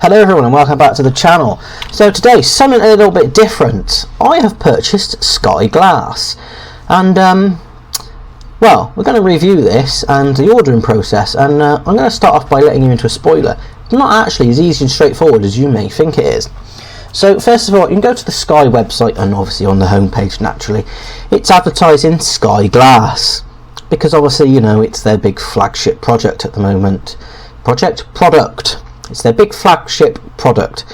Hello everyone and welcome back to the channel. So today, something a little bit different. I have purchased Sky Glass and well, we're going to review this and the ordering process, and I'm going to start off by letting you into a spoiler. It's not actually as easy and straightforward as you may think it is. So first of all, you can go to the Sky website, and obviously on the home page naturally it's advertising Sky Glass because obviously, you know, it's their big flagship project at the moment. Product. It's their big flagship product,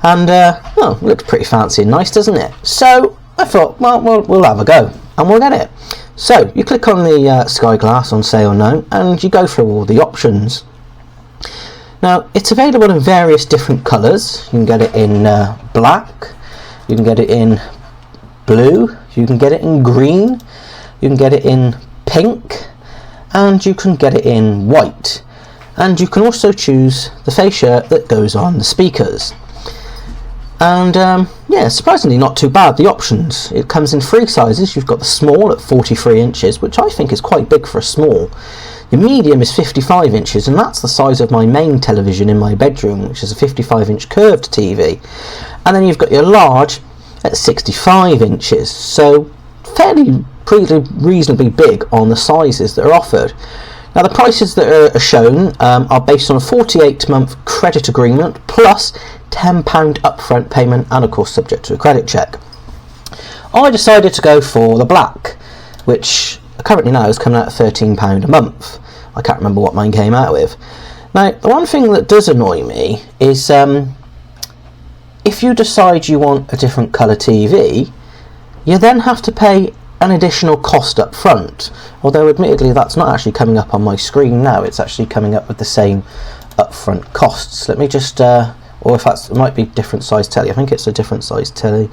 and well, it looks pretty fancy and nice, doesn't it? So I thought, well, we'll have a go and we'll get it. So you click on the Sky Glass on sale now, and you go through all the options. Now it's available in various different colours. You can get it in black, you can get it in blue, you can get it in green, you can get it in pink, and you can get it in white. And you can also choose the fascia that goes on the speakers. And yeah, surprisingly not too bad, the options. It comes in three sizes. You've got the small at 43 inches, which I think is quite big for a small. Your medium is 55 inches, and that's the size of my main television in my bedroom, which is a 55-inch curved TV. And then you've got your large at 65 inches, so pretty reasonably big on the sizes that are offered. Now the prices that are shown are based on a 48-month credit agreement plus £10 upfront payment, and of course subject to a credit check. I decided to go for the black, which currently now is coming out at £13 a month. I can't remember what mine came out with. Now the one thing that does annoy me is if you decide you want a different colour TV, you then have to pay an additional cost up front, although admittedly that's not actually coming up on my screen now. It's actually coming up with the same upfront costs. Let me just or if it might be different size telly. I think it's a different size telly.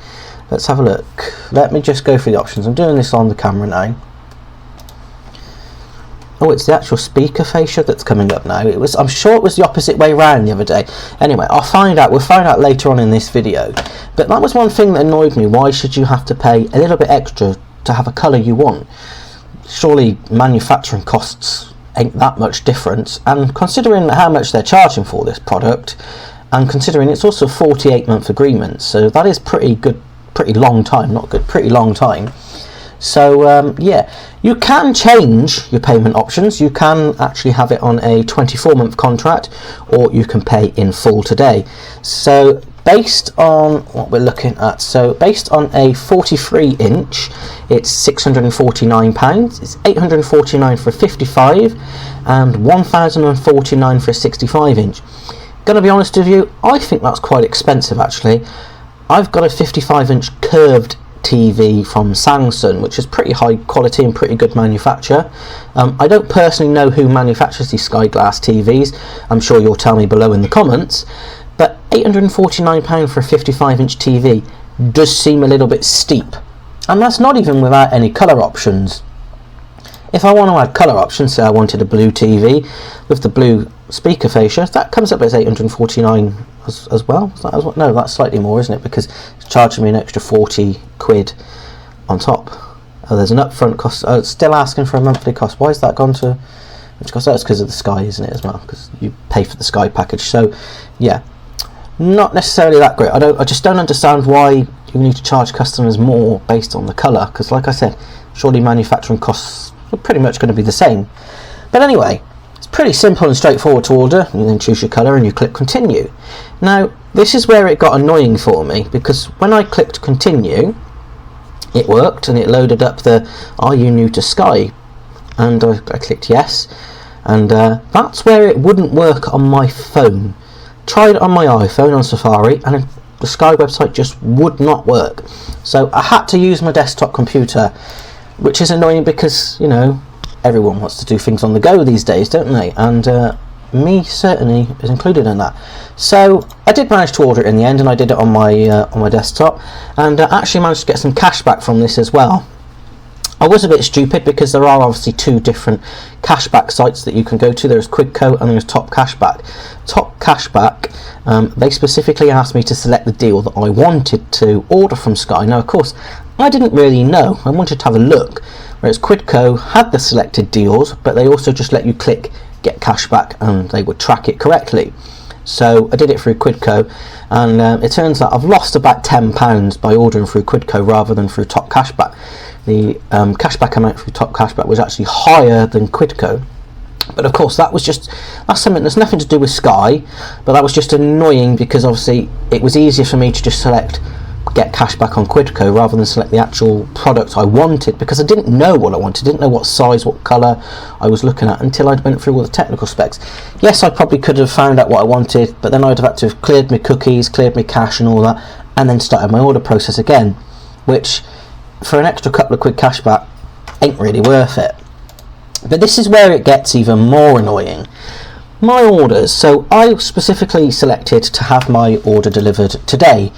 Let's have a look. Let me just go through the options. I'm doing this on the camera now. Oh, it's the actual speaker fascia that's coming up now. I'm sure it was the opposite way round the other day. Anyway, we'll find out later on in this video. But that was one thing that annoyed me. Why should you have to pay a little bit extra to have a colour you want? Surely manufacturing costs ain't that much difference, and considering how much they're charging for this product, and considering it's also a 48-month agreement, so that is pretty long time. So yeah, you can change your payment options. You can actually have it on a 24-month contract, or you can pay in full today. So based on what we're looking at, so based on a 43-inch, it's £649. It's £849 for a 55 and £1,049 for a 65-inch. Gonna be honest with you, I think that's quite expensive actually. I've got a 55-inch curved TV from Samsung, which is pretty high quality and pretty good manufacture. I don't personally know who manufactures these Sky Glass TVs. I'm sure you'll tell me below in the comments. But £849 for a 55-inch TV does seem a little bit steep, and that's not even without any colour options. If I want to add colour options, say I wanted a blue TV with the blue speaker fascia, that comes up as £849 as well. No, that's slightly more, isn't it? Because it's charging me an extra 40 quid on top. Oh, there's an upfront cost. Oh, it's still asking for a monthly cost. Why has that gone to which cost? That's because of the Sky, isn't it, as well? Because you pay for the Sky package. So yeah, not necessarily that great. I just don't understand why you need to charge customers more based on the colour, because like I said, surely manufacturing costs are pretty much going to be the same. But anyway, it's pretty simple and straightforward to order. You then choose your colour and you click continue. Now this is where it got annoying for me, because when I clicked continue, it worked and it loaded up the "Are you new to Sky?" and I clicked yes, and that's where it wouldn't work on my phone. Tried it on my iPhone on Safari, and the Sky website just would not work. So I had to use my desktop computer, which is annoying because, you know, everyone wants to do things on the go these days, don't they? And me certainly is included in that. So I did manage to order it in the end, and I did it on my desktop, and actually managed to get some cash back from this as well. I was a bit stupid because there are obviously two different cashback sites that you can go to. There's Quidco and there's Top Cashback. Top Cashback, they specifically asked me to select the deal that I wanted to order from Sky. Now, of course, I didn't really know. I wanted to have a look, whereas Quidco had the selected deals, but they also just let you click get cashback and they would track it correctly. So I did it through Quidco, and it turns out I've lost about £10 by ordering through Quidco rather than through Top Cashback. The cashback amount through Top Cashback was actually higher than Quidco. But of course that's something that's nothing to do with Sky, but that was just annoying because obviously it was easier for me to just select get cashback on Quidco rather than select the actual product I wanted, because I didn't know what I wanted, didn't know what size, what colour I was looking at until I'd went through all the technical specs. Yes, I probably could have found out what I wanted, but then I'd have had to have cleared my cookies, cleared my cache and all that, and then started my order process again, which for an extra couple of quid cashback ain't really worth it. But this is where it gets even more annoying. My orders, so I specifically selected to have my order delivered today,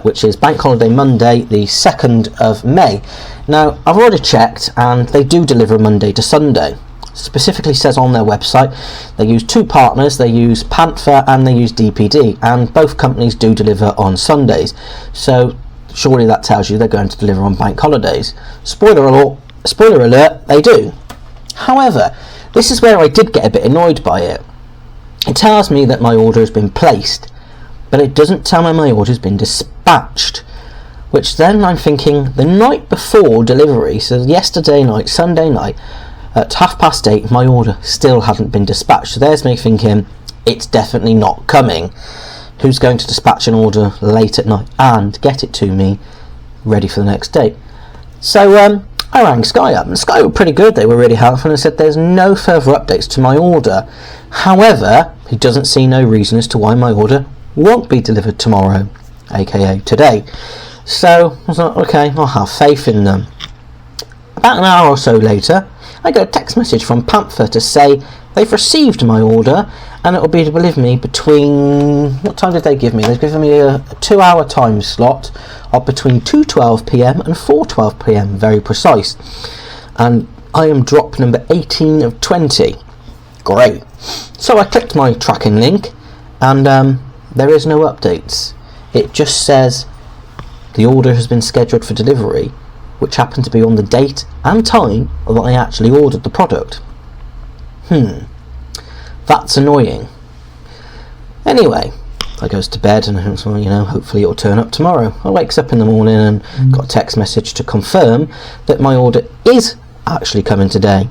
which is Bank Holiday Monday, the 2nd of May. Now, I've already checked and they do deliver Monday to Sunday. Specifically says on their website they use 2 partners, they use Panther and they use DPD, and both companies do deliver on Sundays. So surely that tells you they're going to deliver on bank holidays. Spoiler alert, they do. However, this is where I did get a bit annoyed by it. It tells me that my order has been placed, but it doesn't tell me my order has been dispatched, which then I'm thinking the night before delivery, so yesterday night, Sunday night, at 8:30, my order still hadn't been dispatched. So there's me thinking it's definitely not coming. Who's going to dispatch an order late at night and get it to me ready for the next day? So I rang Sky up, and Sky were pretty good. They were really helpful and said there's no further updates to my order. However, he doesn't see no reason as to why my order won't be delivered tomorrow, aka today. So I was like, okay, I'll have faith in them. About an hour or so later, I got a text message from Panther to say they've received my order and it'll be delivered me between, what time did they give me? They've given me a 2-hour time slot of between 2:12 p.m. and 4:12 p.m, very precise. And I am drop number 18 of 20. Great. So I clicked my tracking link and there is no updates. It just says the order has been scheduled for delivery, which happened to be on the date and time that I actually ordered the product. That's annoying. Anyway, I goes to bed and hopefully it'll turn up tomorrow. I wakes up in the morning and got a text message to confirm that my order is actually coming today.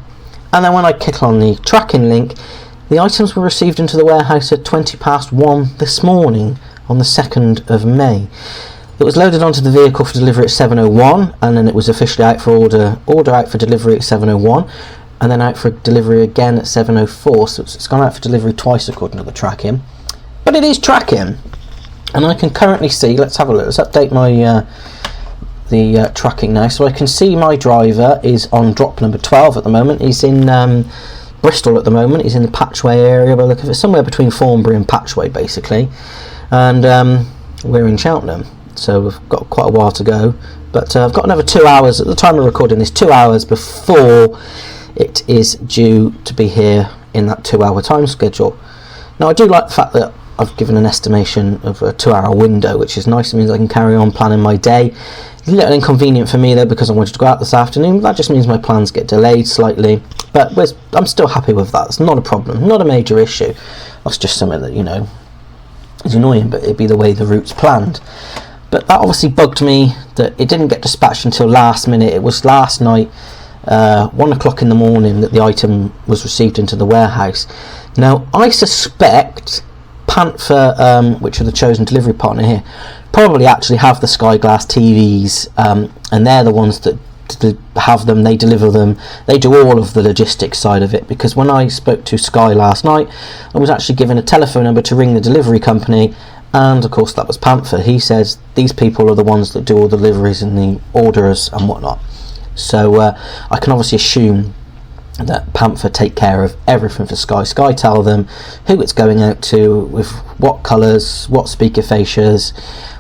And then when I click on the tracking link, the items were received into the warehouse at 1:20 this morning on the 2nd of May. It was loaded onto the vehicle for delivery at 7:01, and then it was officially out for order out for delivery at 7:01, and then out for delivery again at 7:04. So it's gone out for delivery twice according to the tracking. But it is tracking, and I can currently see. Let's have a look. Let's update my the tracking now, so I can see my driver is on drop number 12 at the moment. He's in Bristol at the moment. He's in the Patchway area. We're looking for somewhere between Thornbury and Patchway, basically, and we're in Cheltenham. So we've got quite a while to go, but I've got another 2 hours at the time of recording this, 2 hours before it is due to be here in that 2-hour time schedule. Now I do like the fact that I've given an estimation of a 2-hour window, which is nice. It means I can carry on planning my day. It's a little inconvenient for me though, because I wanted to go out this afternoon. That just means my plans get delayed slightly, but I'm still happy with that. It's not a problem, not a major issue. That's just something that is annoying, but it'd be the way the route's planned. But that obviously bugged me that it didn't get dispatched until last minute. It was last night, 1 o'clock in the morning, that the item was received into the warehouse. Now, I suspect Panther, which are the chosen delivery partner here, probably actually have the Sky Glass TVs, and they're the ones that have them, they deliver them, they do all of the logistics side of it. Because when I spoke to Sky last night, I was actually given a telephone number to ring the delivery company, and of course that was Panther. He says these people are the ones that do all the deliveries and the orders and whatnot. So I can obviously assume that Panther take care of everything for Sky. Sky tell them who it's going out to, with what colours, what speaker fascias,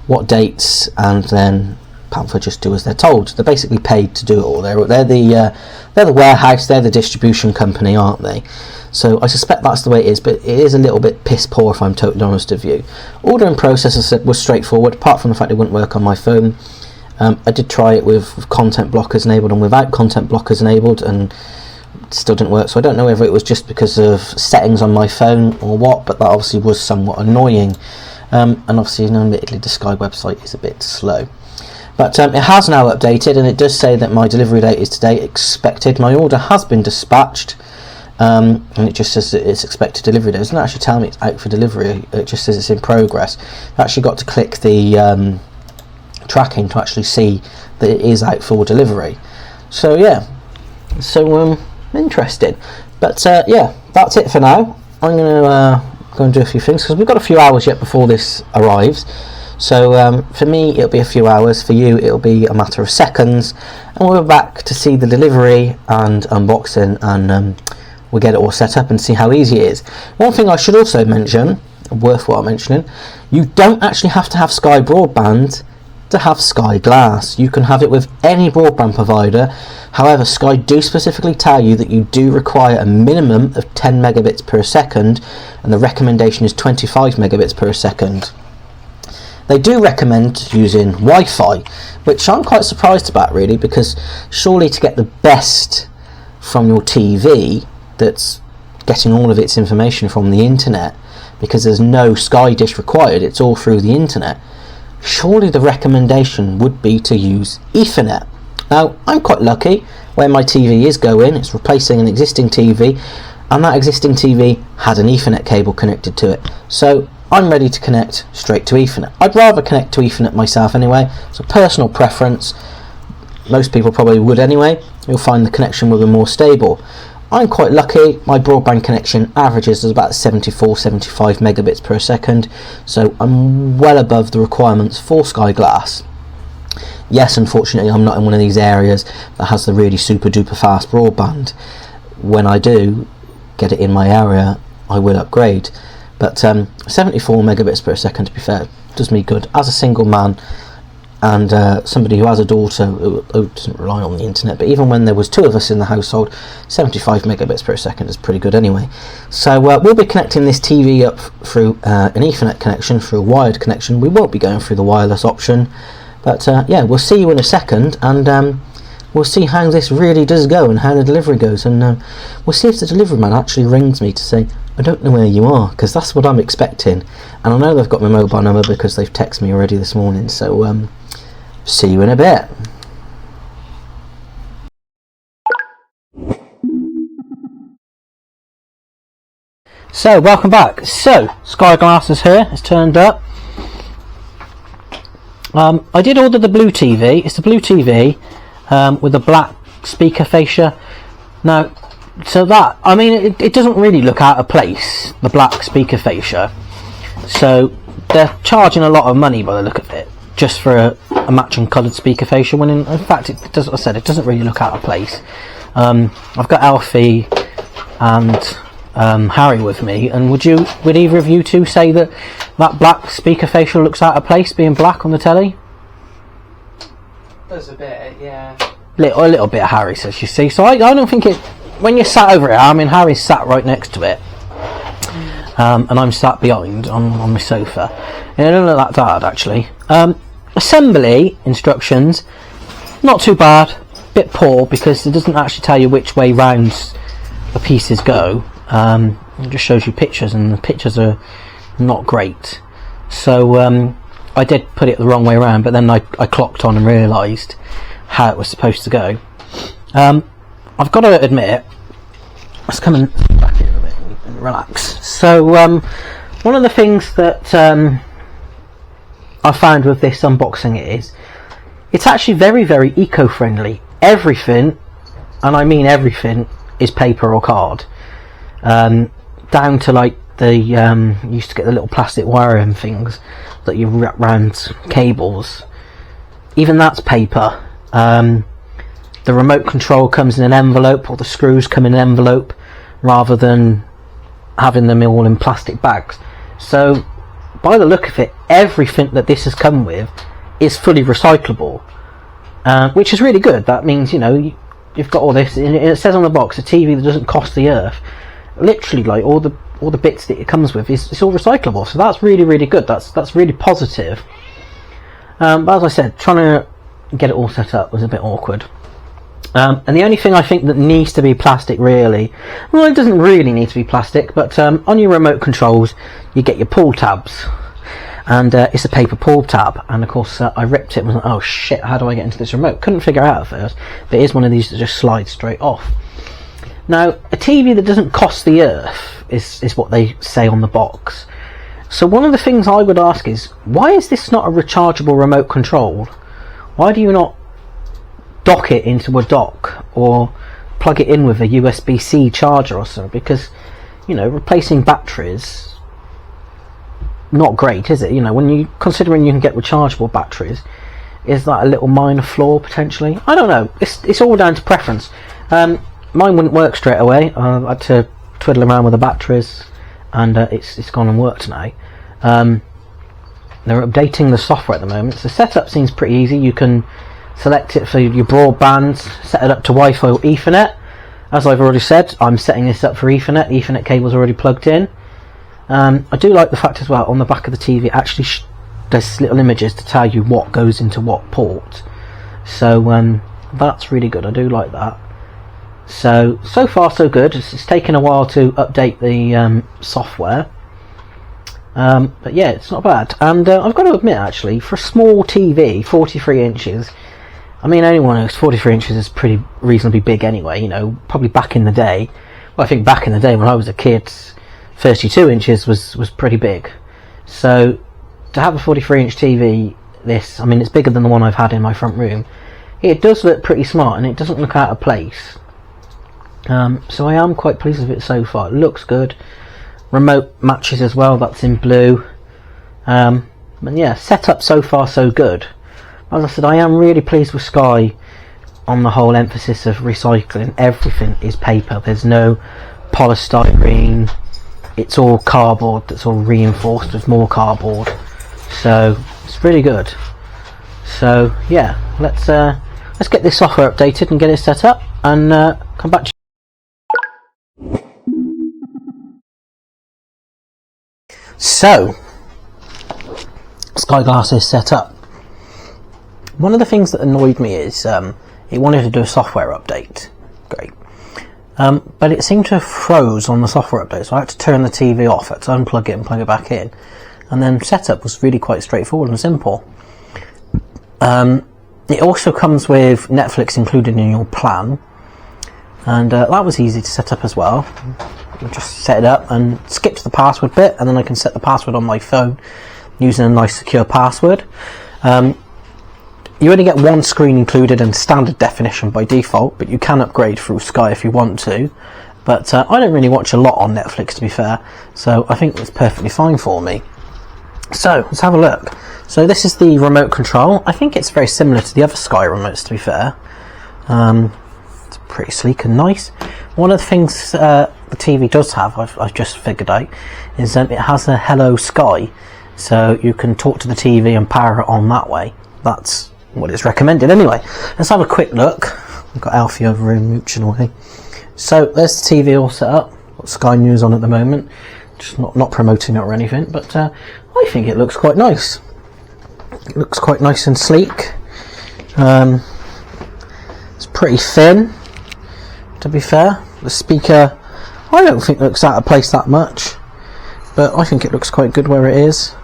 what dates, and then Panther just do as they're told. They're basically paid to do it all. They're the warehouse, they're the distribution company, aren't they? So I suspect that's the way it is, but it is a little bit piss poor if I'm totally honest with you. Ordering process, as I said, was straightforward, apart from the fact it wouldn't work on my phone. I did try it with content blockers enabled and without content blockers enabled, and still didn't work, so I don't know whether it was just because of settings on my phone or what, but that obviously was somewhat annoying. And obviously, admittedly, the Sky website is a bit slow. But it has now updated, and it does say that my delivery date is today expected. My order has been dispatched, and it just says that it's expected delivery date. It doesn't actually tell me it's out for delivery, it just says it's in progress. I've actually got to click the tracking to actually see that it is out for delivery. So yeah, so interested. But yeah, that's it for now. I'm going to go and do a few things, because we've got a few hours yet before this arrives. So for me it'll be a few hours, for you it'll be a matter of seconds, and we'll be back to see the delivery and unboxing, and we'll get it all set up and see how easy it is. One thing I should also mention, worthwhile mentioning, you don't actually have to have Sky Broadband to have Sky Glass. You can have it with any broadband provider. However, Sky do specifically tell you that you do require a minimum of 10 megabits per second, and the recommendation is 25 megabits per second. They do recommend using Wi-Fi, which I'm quite surprised about really, because surely to get the best from your TV that's getting all of its information from the internet, because there's no Sky dish required, it's all through the internet, surely the recommendation would be to use Ethernet. Now, I'm quite lucky where my TV is going, it's replacing an existing TV, and that existing TV had an Ethernet cable connected to it. So I'm ready to connect straight to Ethernet. I'd rather connect to Ethernet myself anyway. It's a personal preference. Most people probably would anyway. You'll find the connection will be more stable. I'm quite lucky. My broadband connection averages about 74-75 megabits per second, so I'm well above the requirements for Sky Glass. Yes, unfortunately, I'm not in one of these areas that has the really super duper fast broadband. When I do get it in my area, I will upgrade. But 74 megabits per second, to be fair, does me good as a single man, and somebody who has a daughter who doesn't rely on the internet. But even when there was two of us in the household, 75 megabits per second is pretty good anyway. So we'll be connecting this TV up through an Ethernet connection, through a wired connection. We won't be going through the wireless option. But yeah, we'll see you in a second, and we'll see how this really does go and how the delivery goes, and we'll see if the delivery man actually rings me to say, I don't know where you are, because that's what I'm expecting. And I know they've got my mobile number because they've texted me already this morning. So see you in a bit. So welcome back. So Sky Glass is here, it's turned up. I did order the blue TV. It's the blue TV with the black speaker fascia. Now, so that, I mean, it doesn't really look out of place, the black speaker fascia. So they're charging a lot of money by the look of it, just for a matching coloured speaker fascia, when in fact, it does, as I said, it doesn't really look out of place. I've got Alfie and Harry with me, and would either of you two say that that black speaker fascia looks out of place, being black on the telly? There's a bit, yeah. A little bit, Harry says, you see. So I don't think it, when you're sat over it, I mean, Harry's sat right next to it, and I'm sat behind on my sofa, and it doesn't look that bad actually. Assembly instructions, not too bad, bit poor because it doesn't actually tell you which way round the pieces go. It just shows you pictures, and the pictures are not great. So I did put it the wrong way around, but then I clocked on and realised how it was supposed to go. I've got to admit, let's come in back here a bit and relax. So one of the things that I found with this unboxing is it's actually very, very eco-friendly. Everything, and I mean everything, is paper or card. Down to like the you used to get the little plastic wiring things that you wrap around cables. Even that's paper. The remote control comes in an envelope, or the screws come in an envelope, rather than having them all in plastic bags. So by the look of it, everything that this has come with is fully recyclable, which is really good. That means, you know, you've got all this, and it says on the box, a TV that doesn't cost the earth. Literally, like all the bits that it comes with it's all recyclable. So that's really, really good. That's really positive. But as I said, trying to get it all set up was a bit awkward. And the only thing I think that needs to be plastic really, well, it doesn't really need to be plastic, but on your remote controls you get your pull tabs, and it's a paper pull tab, and of course I ripped it and was like, oh shit, how do I get into this remote? Couldn't figure it out at first, but it is one of these that just slides straight off. Now, a TV that doesn't cost the earth is what they say on the box. So one of the things I would ask is, why is this not a rechargeable remote control? Why do you not dock it into a dock or plug it in with a USB-C charger or something? Because, you know, replacing batteries, not great, is it? You know, when you considering you can get rechargeable batteries, is that a little minor flaw potentially? I don't know. It's all down to preference. Mine wouldn't work straight away. I had to twiddle around with the batteries, and it's gone and worked now. They're updating the software at the moment. So setup seems pretty easy. You can select it for your broadband, set it up to Wi-Fi or Ethernet. As I've already said, I'm setting this up for Ethernet. The Ethernet cable's already plugged in. I do like the fact as well, on the back of the TV actually there's little images to tell you what goes into what port. So that's really good. I do like that. So far so good. It's taken a while to update the software. But yeah, it's not bad. And I've got to admit, actually, for a small TV, 43 inches, I mean, anyone knows 43 inches is pretty reasonably big anyway, you know, probably back in the day. Well, I think back in the day when I was a kid, 32 inches was pretty big. So to have a 43 inch TV, I mean, it's bigger than the one I've had in my front room. It does look pretty smart, and it doesn't look out of place. So I am quite pleased with it so far. It looks good. Remote matches as well, that's in blue. But yeah, setup so far so good. As I said, I am really pleased with Sky on the whole emphasis of recycling. Everything is paper. There's no polystyrene. It's all cardboard that's all reinforced with more cardboard. So it's really good. So yeah, let's get this software updated and get it set up, and come back to you. So Sky Glass is set up. One of the things that annoyed me is it wanted to do a software update. Great. But it seemed to have froze on the software update, so I had to turn the TV off, I had to unplug it and plug it back in. And then setup was really quite straightforward and simple. It also comes with Netflix included in your plan, and that was easy to set up as well. You just set it up and skip to the password bit, and then I can set the password on my phone using a nice secure password. You only get one screen included in standard definition by default, but you can upgrade through Sky if you want to. But I don't really watch a lot on Netflix, to be fair, so I think it's perfectly fine for me. So let's have a look. So this is the remote control. I think it's very similar to the other Sky remotes, to be fair. It's pretty sleek and nice. One of the things the TV does have, I've just figured out, is it has a Hello Sky, so you can talk to the TV and power it on that way. That's what it's recommended anyway. Let's have a quick look. We've got Alfie over in mooching away. So there's the TV all set up. Got Sky News on at the moment. Just not promoting it or anything, but I think it looks quite nice. It looks quite nice and sleek. It's pretty thin, to be fair. The speaker, I don't think looks out of place that much, but I think it looks quite good where it is.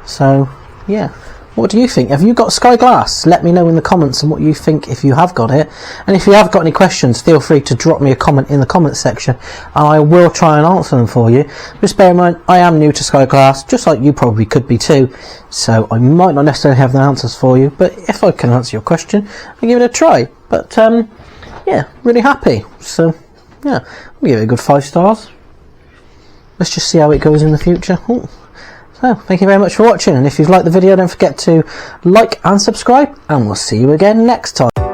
So yeah, what do you think? Have you got Sky Glass? Let me know in the comments on what you think if you have got it, and if you have got any questions, feel free to drop me a comment in the comments section and I will try and answer them for you. Just bear in mind, I am new to Sky Glass, just like you probably could be too, so I might not necessarily have the answers for you, but if I can answer your question, I'll give it a try. But yeah, really happy. So yeah, I'll give it a good 5 stars. Let's just see how it goes in the future. Ooh. So, thank you very much for watching, and if you've liked the video, don't forget to like and subscribe, and we'll see you again next time.